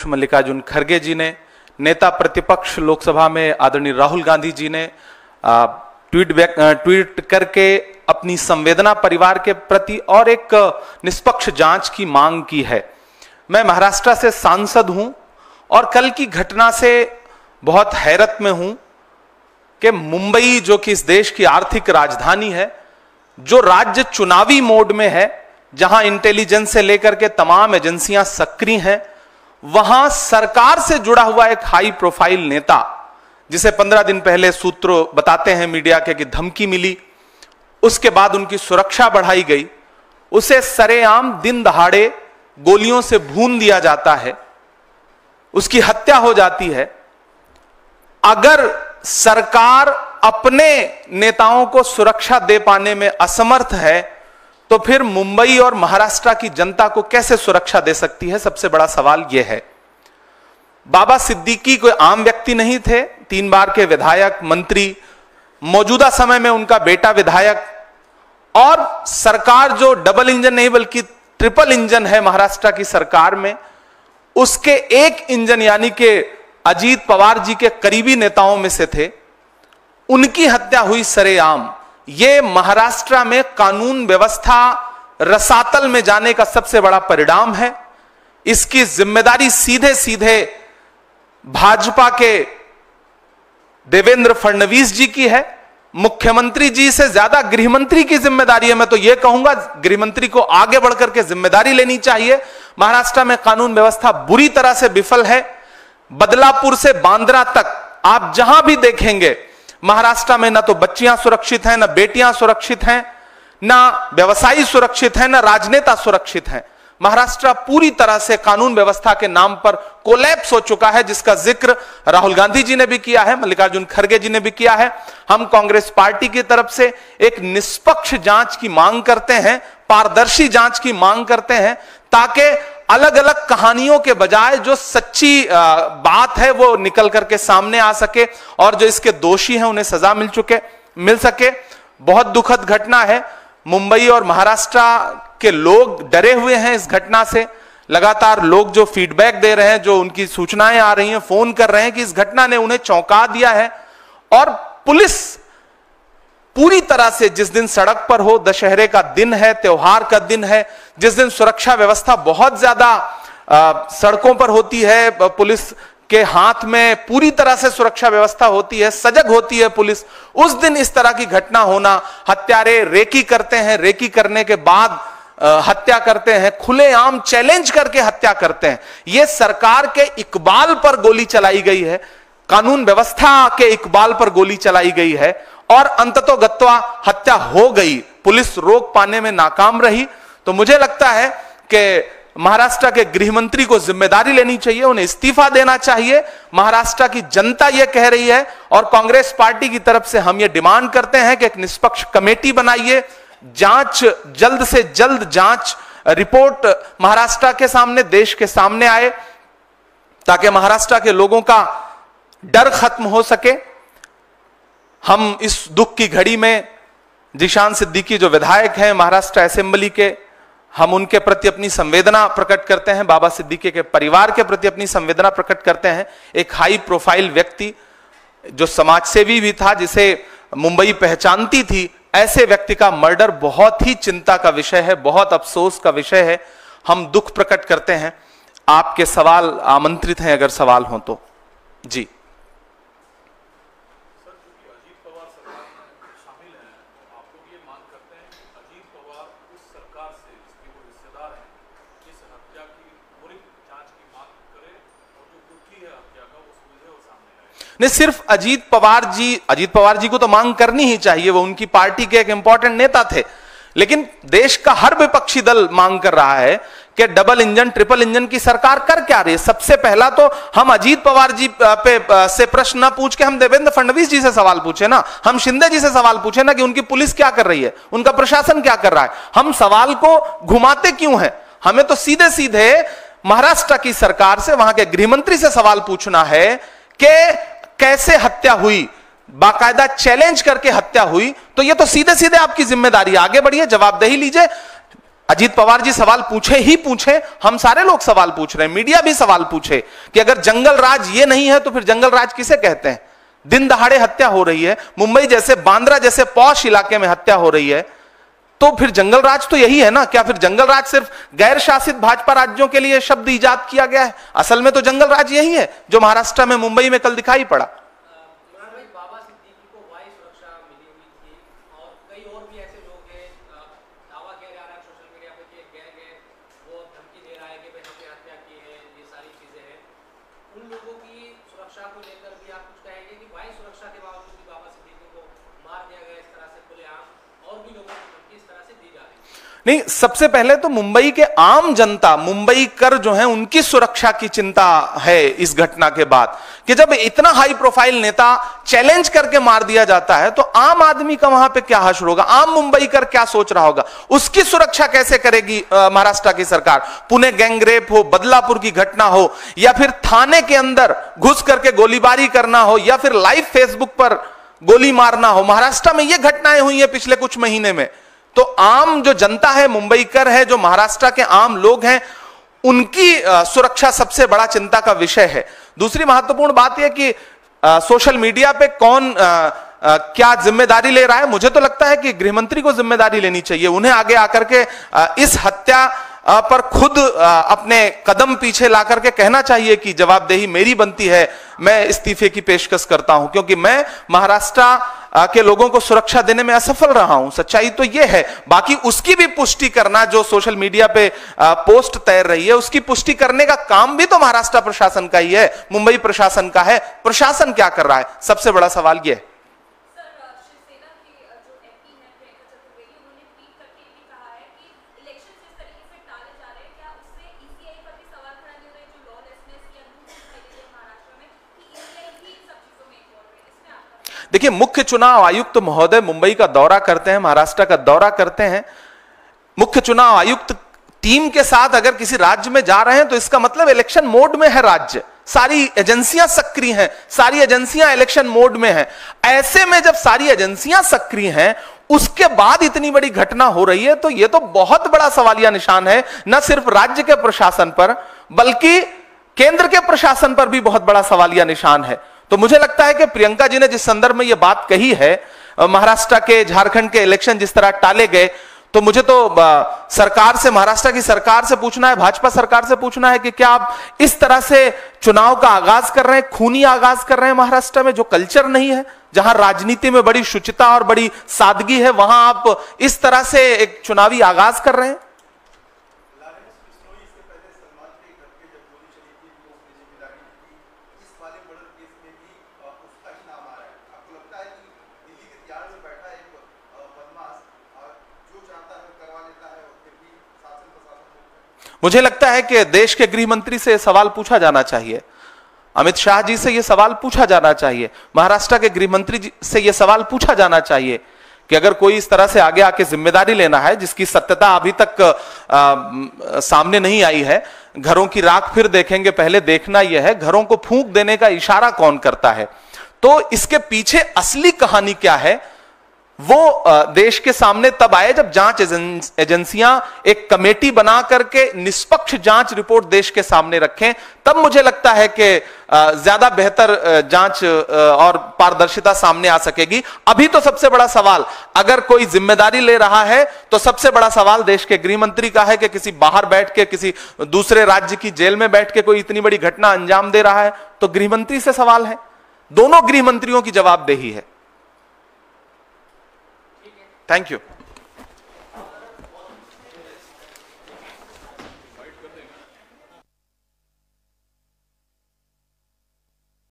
मल्लिकार्जुन खड़गे जी ने, नेता प्रतिपक्ष लोकसभा में आदरणीय राहुल गांधी जी ने ट्वीट करके अपनी संवेदना परिवार के प्रति और एक निष्पक्ष जांच की मांग की है। मैं महाराष्ट्र से सांसद हूं और कल की घटना से बहुत हैरत में हूं कि मुंबई, जो कि इस देश की आर्थिक राजधानी है, जो राज्य चुनावी मोड में है, जहां इंटेलिजेंस से लेकर के तमाम एजेंसियां सक्रिय हैं, वहां सरकार से जुड़ा हुआ एक हाई प्रोफाइल नेता, जिसे 15 दिन पहले सूत्र बताते हैं मीडिया के कि धमकी मिली, उसके बाद उनकी सुरक्षा बढ़ाई गई, उसे सरेआम दिन दहाड़े गोलियों से भून दिया जाता है, उसकी हत्या हो जाती है। अगर सरकार अपने नेताओं को सुरक्षा दे पाने में असमर्थ है तो फिर मुंबई और महाराष्ट्र की जनता को कैसे सुरक्षा दे सकती है? सबसे बड़ा सवाल यह है। बाबा सिद्दीकी कोई आम व्यक्ति नहीं थे, 3 बार के विधायक, मंत्री, मौजूदा समय में उनका बेटा विधायक, और सरकार जो डबल इंजन नहीं बल्कि ट्रिपल इंजन है महाराष्ट्र की सरकार में, उसके एक इंजन यानी कि अजीत पवार जी के करीबी नेताओं में से थे, उनकी हत्या हुई सरेआम। यह महाराष्ट्र में कानून व्यवस्था रसातल में जाने का सबसे बड़ा परिणाम है। इसकी जिम्मेदारी सीधे सीधे भाजपा के देवेंद्र फडणवीस जी की है। मुख्यमंत्री जी से ज्यादा गृहमंत्री की जिम्मेदारी है। मैं तो यह कहूंगा गृहमंत्री को आगे बढ़कर के जिम्मेदारी लेनी चाहिए। महाराष्ट्र में कानून व्यवस्था बुरी तरह से विफल है। बदलापुर से बांद्रा तक आप जहां भी देखेंगे महाराष्ट्र में ना तो बच्चियां सुरक्षित हैं, ना बेटियां सुरक्षित हैं, ना व्यवसायी सुरक्षित हैं, ना राजनेता सुरक्षित हैं। महाराष्ट्र पूरी तरह से कानून व्यवस्था के नाम पर कोलैप्स हो चुका है, जिसका जिक्र राहुल गांधी जी ने भी किया है, मल्लिकार्जुन खड़गे जी ने भी किया है। हम कांग्रेस पार्टी की तरफ से एक निष्पक्ष जांच की मांग करते हैं, पारदर्शी जांच की मांग करते हैं, ताकि अलग अलग कहानियों के बजाय जो सच्ची बात है वो निकल करके सामने आ सके और जो इसके दोषी हैं उन्हें सजा मिल सके। बहुत दुखद घटना है। मुंबई और महाराष्ट्र के लोग डरे हुए हैं इस घटना से। लगातार लोग जो फीडबैक दे रहे हैं, जो उनकी सूचनाएं आ रही हैं, फोन कर रहे हैं कि इस घटना ने उन्हें चौंका दिया है। और पुलिस पूरी तरह से, जिस दिन सड़क पर हो, दशहरे का दिन है, त्योहार का दिन है, जिस दिन सुरक्षा व्यवस्था बहुत ज्यादा सड़कों पर होती है, पुलिस के हाथ में पूरी तरह से सुरक्षा व्यवस्था होती है, सजग होती है पुलिस, उस दिन इस तरह की घटना होना, हत्यारे रेकी करते हैं, रेकी करने के बाद हत्या करते हैं, खुलेआम चैलेंज करके हत्या करते हैं। यह सरकार के इकबाल पर गोली चलाई गई है, कानून व्यवस्था के इकबाल पर गोली चलाई गई है और अंततोगत्वा हत्या हो गई। पुलिस रोक पाने में नाकाम रही। तो मुझे लगता है कि महाराष्ट्र के गृहमंत्री को जिम्मेदारी लेनी चाहिए, उन्हें इस्तीफा देना चाहिए। महाराष्ट्र की जनता यह कह रही है और कांग्रेस पार्टी की तरफ से हम यह डिमांड करते हैं कि एक निष्पक्ष कमेटी बनाइए, जांच, जल्द से जल्द जांच रिपोर्ट महाराष्ट्र के सामने, देश के सामने आए, ताकि महाराष्ट्र के लोगों का डर खत्म हो सके। हम इस दुख की घड़ी में जिशान सिद्दीकी जो विधायक हैं महाराष्ट्र असेंबली के, हम उनके प्रति अपनी संवेदना प्रकट करते हैं, बाबा सिद्दीकी के परिवार के प्रति अपनी संवेदना प्रकट करते हैं। एक हाई प्रोफाइल व्यक्ति जो समाजसेवी भी था, जिसे मुंबई पहचानती थी, ऐसे व्यक्ति का मर्डर बहुत ही चिंता का विषय है, बहुत अफसोस का विषय है। हम दुख प्रकट करते हैं। आपके सवाल आमंत्रित हैं, अगर सवाल हो तो। जी। नहीं, सिर्फ अजीत पवार जी को तो मांग करनी ही चाहिए, वो उनकी पार्टी के एक इंपॉर्टेंट नेता थे, लेकिन देश का हर विपक्षी दल मांग कर रहा है कि डबल इंजन, ट्रिपल इंजन की सरकार कर क्या रही है। सबसे पहला तो हम अजीत पवार जी पे से प्रश्न ना पूछ के हम देवेंद्र फडणवीस जी से सवाल पूछे ना, हम शिंदे जी से सवाल पूछे ना कि उनकी पुलिस क्या कर रही है, उनका प्रशासन क्या कर रहा है। हम सवाल को घुमाते क्यों हैं? हमें तो सीधे सीधे महाराष्ट्र की सरकार से, वहां के गृहमंत्री से सवाल पूछना है कि कैसे हत्या हुई, बाकायदा चैलेंज करके हत्या हुई। तो ये तो सीधे सीधे आपकी जिम्मेदारी, आगे बढ़िए, जवाबदेही लीजिए। अजीत पवार जी सवाल पूछे ही पूछे, हम सारे लोग सवाल पूछ रहे हैं, मीडिया भी सवाल पूछे कि अगर जंगल राज ये नहीं है तो फिर जंगल राज किसे कहते हैं? दिन दहाड़े हत्या हो रही है, मुंबई जैसे, बांद्रा जैसे पॉश इलाके में हत्या हो रही है, तो फिर जंगल राज तो यही है ना? क्या फिर जंगल राज सिर्फ गैर शासित भाजपा राज्यों के लिए शब्द इजाद किया गया है? असल में तो जंगल राज यही है जो महाराष्ट्र में, मुंबई में कल दिखाई पड़ा। नहीं, सबसे पहले तो मुंबई के आम जनता, मुंबई कर जो है, उनकी सुरक्षा की चिंता है इस घटना के बाद, कि जब इतना हाई प्रोफाइल नेता चैलेंज करके मार दिया जाता है तो आम आदमी का वहां पे क्या हश्र होगा, आम मुंबई कर क्या सोच रहा होगा, उसकी सुरक्षा कैसे करेगी महाराष्ट्र की सरकार? पुणे गैंगरेप हो, बदलापुर की घटना हो, या फिर थाने के अंदर घुस करके गोलीबारी करना हो, या फिर लाइव फेसबुक पर गोली मारना हो, महाराष्ट्र में ये घटनाएं हुई है पिछले कुछ महीने में। तो आम जो जनता है, मुंबई कर है, जो महाराष्ट्र के आम लोग हैं, उनकी सुरक्षा सबसे बड़ा चिंता का विषय है। दूसरी महत्वपूर्ण बात यह कि सोशल मीडिया पे कौन क्या जिम्मेदारी ले रहा है? मुझे तो लगता है कि गृहमंत्री को जिम्मेदारी लेनी चाहिए, उन्हें आगे आकर के इस हत्या पर खुद अपने कदम पीछे ला करके कहना चाहिए कि जवाबदेही मेरी बनती है, मैं इस्तीफे की पेशकश करता हूं, क्योंकि मैं महाराष्ट्र के लोगों को सुरक्षा देने में असफल रहा हूं। सच्चाई तो यह है। बाकी उसकी भी पुष्टि करना, जो सोशल मीडिया पे पोस्ट तैर रही है, उसकी पुष्टि करने का काम भी तो महाराष्ट्र प्रशासन का ही है, मुंबई प्रशासन का है। प्रशासन क्या कर रहा है, सबसे बड़ा सवाल यह है। देखिए, मुख्य चुनाव आयुक्त महोदय मुंबई का दौरा करते हैं, महाराष्ट्र का दौरा करते हैं। मुख्य चुनाव आयुक्त टीम के साथ अगर किसी राज्य में जा रहे हैं तो इसका मतलब इलेक्शन मोड में है राज्य, सारी एजेंसियां सक्रिय हैं, सारी एजेंसियां इलेक्शन मोड में हैं। ऐसे में जब सारी एजेंसियां सक्रिय हैं, उसके बाद इतनी बड़ी घटना हो रही है, तो यह तो बहुत बड़ा सवालिया निशान है, न सिर्फ राज्य के प्रशासन पर बल्कि केंद्र के प्रशासन पर भी बहुत बड़ा सवालिया निशान है। तो मुझे लगता है कि प्रियंका जी ने जिस संदर्भ में यह बात कही है, महाराष्ट्र के, झारखंड के इलेक्शन जिस तरह टाले गए, तो मुझे तो सरकार से, महाराष्ट्र की सरकार से पूछना है, भाजपा सरकार से पूछना है कि क्या आप इस तरह से चुनाव का आगाज कर रहे हैं, खूनी आगाज कर रहे हैं महाराष्ट्र में, जो कल्चर नहीं है, जहां राजनीति में बड़ी शुचिता और बड़ी सादगी है, वहां आप इस तरह से एक चुनावी आगाज कर रहे हैं? मुझे लगता है कि देश के गृह मंत्री से सवाल पूछा जाना चाहिए, अमित शाह जी से यह सवाल पूछा जाना चाहिए, महाराष्ट्र के गृह मंत्री से यह सवाल पूछा जाना चाहिए कि अगर कोई इस तरह से आगे आके जिम्मेदारी लेना है जिसकी सत्यता अभी तक सामने नहीं आई है, घरों की राख फिर देखेंगे, पहले देखना यह है घरों को फूंक देने का इशारा कौन करता है, तो इसके पीछे असली कहानी क्या है वो देश के सामने तब आए जब जांच एजेंसियां एक कमेटी बना करके निष्पक्ष जांच रिपोर्ट देश के सामने रखें, तब मुझे लगता है कि ज्यादा बेहतर जांच और पारदर्शिता सामने आ सकेगी। अभी तो सबसे बड़ा सवाल, अगर कोई जिम्मेदारी ले रहा है तो सबसे बड़ा सवाल देश के गृह मंत्री का है कि किसी बाहर बैठ के, किसी दूसरे राज्य की जेल में बैठ के कोई इतनी बड़ी घटना अंजाम दे रहा है, तो गृह मंत्री से सवाल है, दोनों गृह मंत्रियों की जवाबदेही है। Thank you.